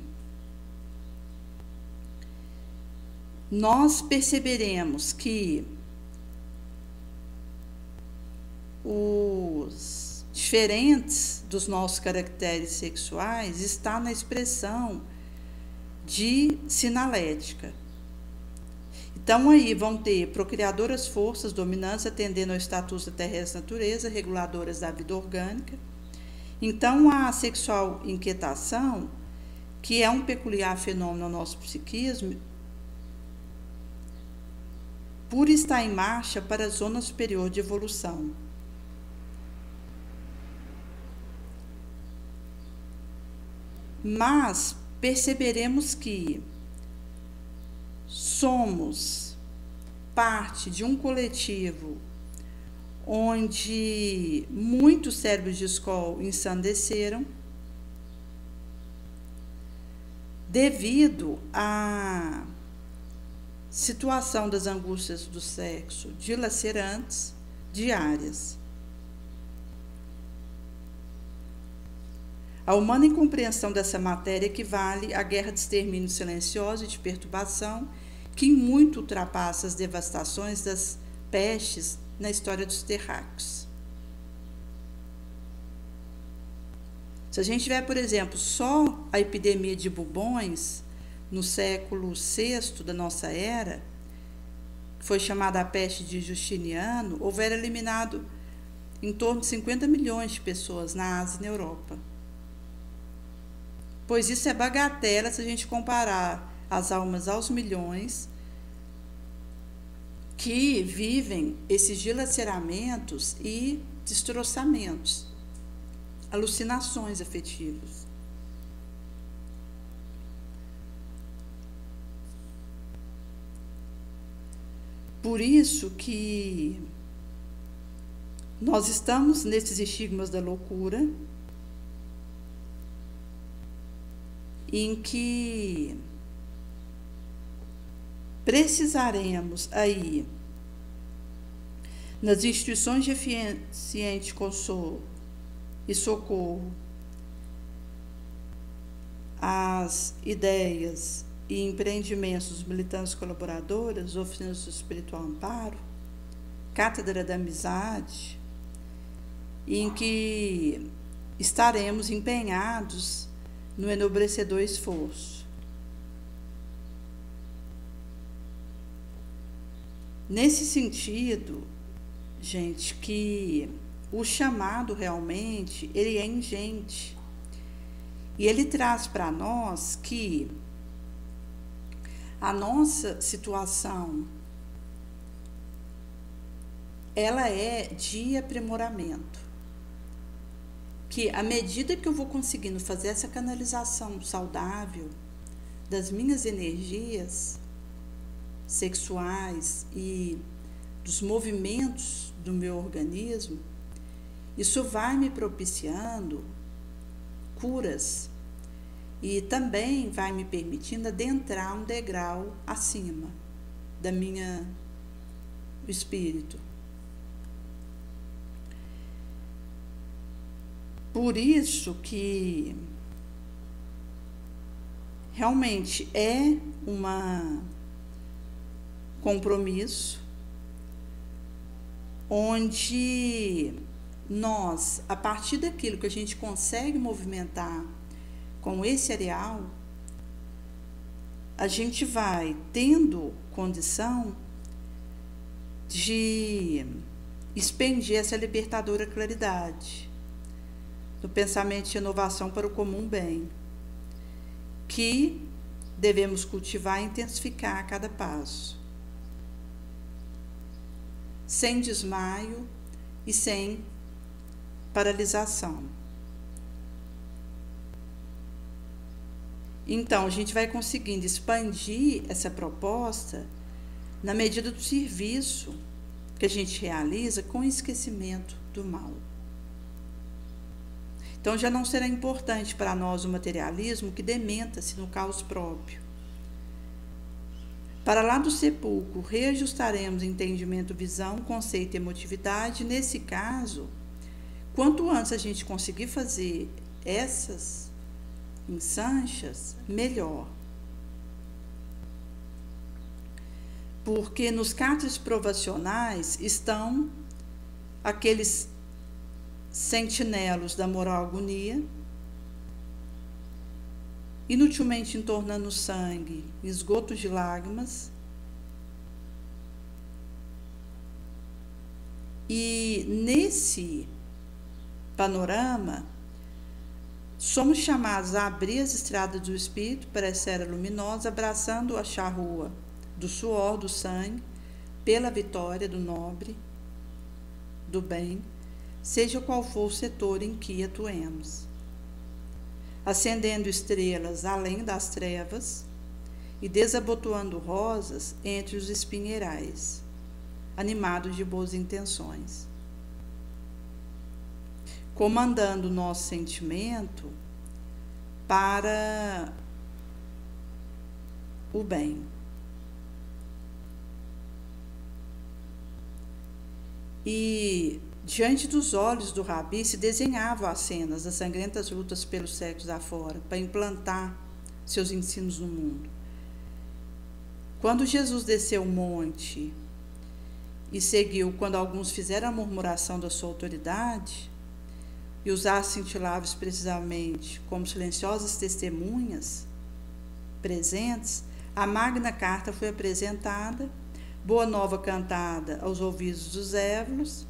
nós perceberemos que os diferentes dos nossos caracteres sexuais está na expressão de sinalética. Então, aí vão ter procriadoras forças dominantes atendendo ao estatuto da terrestre natureza, reguladoras da vida orgânica. Então, a sexual inquietação, que é um peculiar fenômeno no nosso psiquismo, por estar em marcha para a zona superior de evolução. Mas perceberemos que somos parte de um coletivo onde muitos cérebros de escola ensandeceram devido à situação das angústias do sexo dilacerantes diárias. A humana incompreensão dessa matéria equivale à guerra de extermínio silenciosa e de perturbação que muito ultrapassa as devastações das pestes na história dos terráqueos. Se a gente tiver, por exemplo, só a epidemia de bubões no século VI da nossa era, que foi chamada a peste de Justiniano, houver eliminado em torno de 50 milhões de pessoas na Ásia e na Europa. Pois isso é bagatela se a gente comparar as almas aos milhões que vivem esses dilaceramentos e destroçamentos, alucinações afetivas. Por isso que nós estamos nesses estigmas da loucura, em que precisaremos aí, nas instituições de eficiente consolo e socorro, as ideias e empreendimentos dos militantes colaboradores, oficinas do espiritual amparo, cátedra da amizade, em que estaremos empenhados no enobrecedor esforço. Nesse sentido, gente, que o chamado realmente, ele é ingente. E ele traz para nós que a nossa situação, ela é de aprimoramento. Que à medida que eu vou conseguindo fazer essa canalização saudável das minhas energias sexuais e dos movimentos do meu organismo, isso vai me propiciando curas e também vai me permitindo adentrar um degrau acima da minha espírito. Por isso que realmente é um compromisso onde nós, a partir daquilo que a gente consegue movimentar com esse areal, a gente vai tendo condição de expandir essa libertadora claridade do pensamento de inovação para o comum bem, que devemos cultivar e intensificar a cada passo, sem desmaio e sem paralisação. Então, a gente vai conseguindo expandir essa proposta na medida do serviço que a gente realiza com o esquecimento do mal. Então já não será importante para nós o materialismo que dementa-se no caos próprio. Para lá do sepulcro, reajustaremos entendimento, visão, conceito e emotividade. Nesse caso, quanto antes a gente conseguir fazer essas ensanchas, melhor. Porque nos cárceres provacionais estão aqueles sentinelos da moral agonia, inutilmente entornando o sangue, esgotos de lágrimas. E nesse panorama, somos chamados a abrir as estradas do Espírito para a esfera luminosa, abraçando a charrua do suor, do sangue, pela vitória do nobre, do bem, seja qual for o setor em que atuemos, acendendo estrelas além das trevas e desabotoando rosas entre os espinheirais, animados de boas intenções, comandando o nosso sentimento para o bem. E diante dos olhos do Rabi se desenhavam as cenas das sangrentas lutas pelos séculos afora, para implantar seus ensinos no mundo. Quando Jesus desceu o monte e seguiu, quando alguns fizeram a murmuração da sua autoridade, e os astros cintilavam expressivamente como silenciosas testemunhas presentes, a Magna Carta foi apresentada, Boa Nova cantada aos ouvidos dos évolos,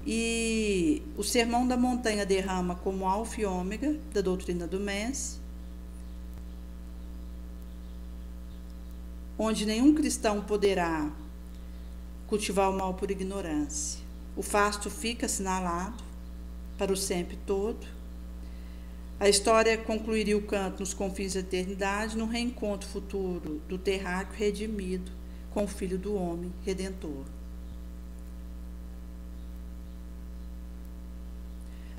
e o Sermão da Montanha derrama como alfa e ômega da doutrina do Mestre, onde nenhum cristão poderá cultivar o mal por ignorância. O fasto fica assinalado para o sempre todo. A história concluiria o canto nos confins da eternidade, no reencontro futuro do terráqueo redimido com o Filho do Homem Redentor.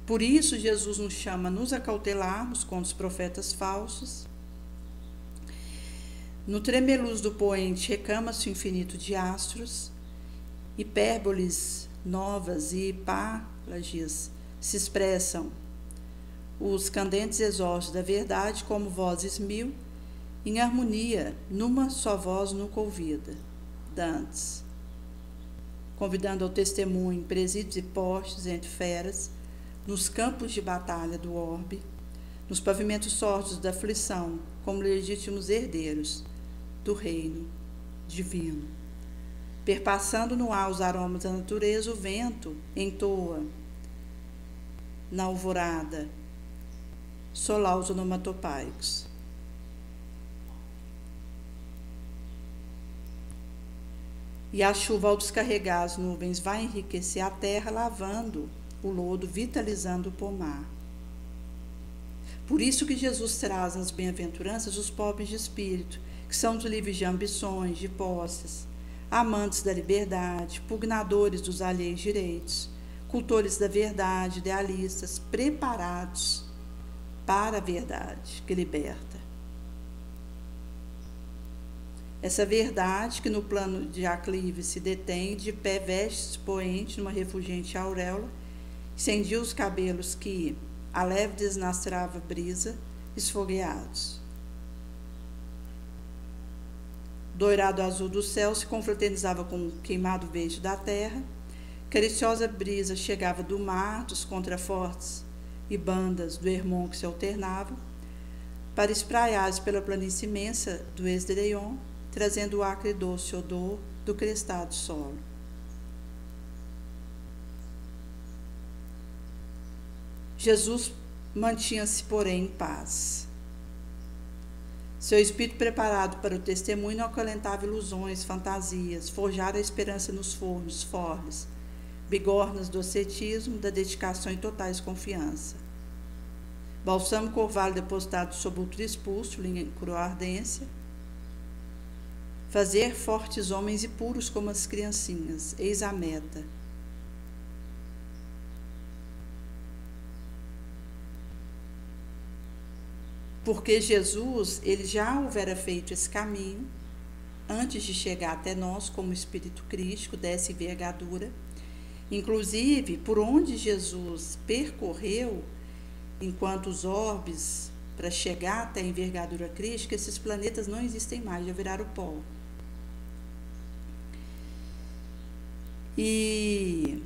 Por isso, Jesus nos chama a nos acautelarmos contra os profetas falsos. No tremeluz do poente recama-se o infinito de astros, hipérboles novas e pálagias se expressam os candentes exórdios da verdade como vozes mil, em harmonia, numa só voz nunca ouvida, dantes, convidando ao testemunho presídios e postes entre feras, nos campos de batalha do orbe, nos pavimentos sórdidos da aflição, como legítimos herdeiros do reino divino. Perpassando no ar os aromas da natureza, o vento entoa na alvorada solaus onomatopaicos. E a chuva, ao descarregar as nuvens, vai enriquecer a terra, lavando o lodo, vitalizando o pomar. Por isso que Jesus traz nas bem-aventuranças os pobres de espírito, que são os livres de ambições, de posses, amantes da liberdade, pugnadores dos alheios direitos, cultores da verdade, idealistas, preparados para a verdade que liberta. Essa verdade que no plano de aclive se detém, de pé veste poente numa refulgente auréola, incendia os cabelos que a leve desnastrava brisa, esfogueados. Doirado azul do céu se confraternizava com o queimado verde da terra, cariciosa brisa chegava do mar, dos contrafortes e bandas do Hermon que se alternavam, para espraiar-se pela planície imensa do Esdreion, trazendo o acre e doce odor do crestado solo. Jesus mantinha-se, porém, em paz. Seu espírito preparado para o testemunho não acalentava ilusões, fantasias, forjara a esperança nos fornos, forles, bigornas do ascetismo, da dedicação e totais confiança. Balsâmico orvalho depositado sobre o trispúcio, em cruel ardência, fazer fortes homens e puros como as criancinhas, eis a meta. porque Jesus, ele já houvera feito esse caminho antes de chegar até nós como espírito crístico dessa envergadura. Inclusive, por onde Jesus percorreu, enquanto os orbes, para chegar até a envergadura crística, esses planetas não existem mais, já viraram pó. E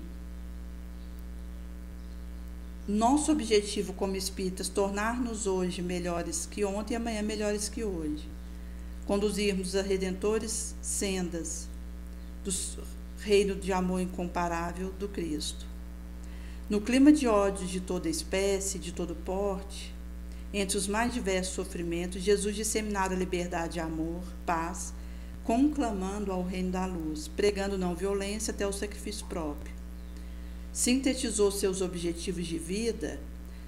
nosso objetivo como espíritas, tornar-nos hoje melhores que ontem e amanhã melhores que hoje. Conduzirmos a redentores sendas do reino de amor incomparável do Cristo. No clima de ódio de toda espécie, de todo porte, entre os mais diversos sofrimentos, Jesus disseminara liberdade e amor, paz, conclamando ao reino da luz, pregando não violência até o sacrifício próprio. Sintetizou seus objetivos de vida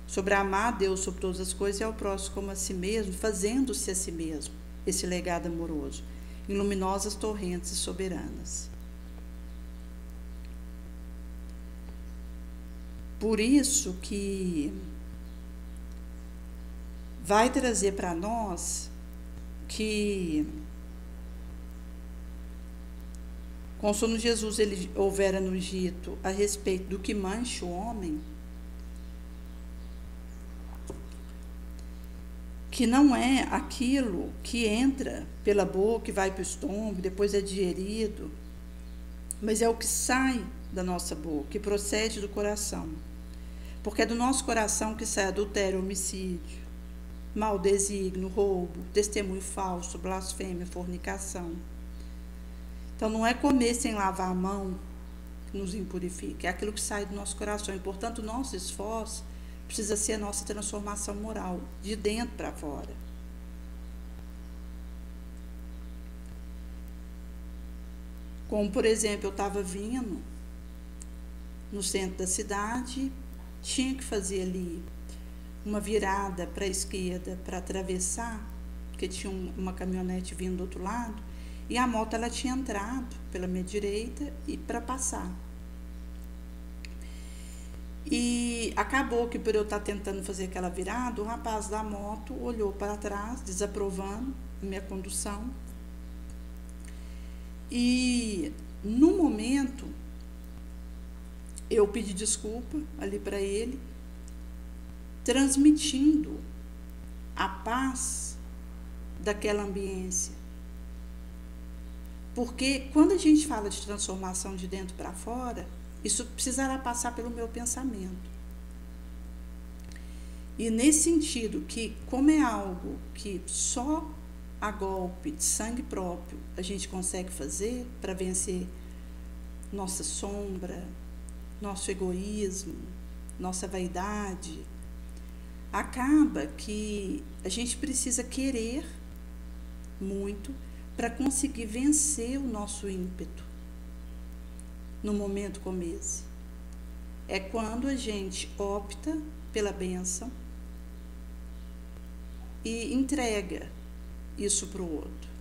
sobre amar a Deus sobre todas as coisas e ao próximo como a si mesmo, fazendo-se a si mesmo esse legado amoroso, em luminosas torrentes soberanas. Por isso que vai trazer para nós que, consoante Jesus ele houvera nos dito a respeito do que mancha o homem, que não é aquilo que entra pela boca e vai para o estômago, depois é digerido, mas é o que sai da nossa boca, que procede do coração. Porque é do nosso coração que sai adultério, homicídio, mau desígnio, roubo, testemunho falso, blasfêmia, fornicação. Então não é comer sem lavar a mão que nos impurifica, é aquilo que sai do nosso coração. E, portanto, o nosso esforço precisa ser a nossa transformação moral, de dentro para fora. Como, por exemplo, eu estava vindo no centro da cidade, tinha que fazer ali uma virada para a esquerda para atravessar, porque tinha uma caminhonete vindo do outro lado, e a moto ela tinha entrado pela minha direita e para passar. E acabou que, por eu estar tentando fazer aquela virada, o rapaz da moto olhou para trás, desaprovando a minha condução. E no momento eu pedi desculpa ali para ele, transmitindo a paz daquela ambiência. Porque quando a gente fala de transformação de dentro para fora, isso precisará passar pelo meu pensamento. E nesse sentido que, como é algo que só a golpe de sangue próprio a gente consegue fazer para vencer nossa sombra, nosso egoísmo, nossa vaidade, acaba que a gente precisa querer muito para conseguir vencer o nosso ímpeto no momento como esse. É quando a gente opta pela bênção e entrega isso para o outro.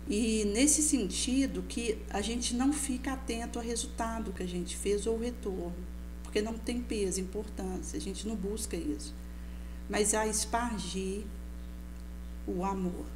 E nesse sentido que a gente não fica atento ao resultado que a gente fez ou o retorno, porque não tem peso, importância, a gente não busca isso, mas a espargir o amor.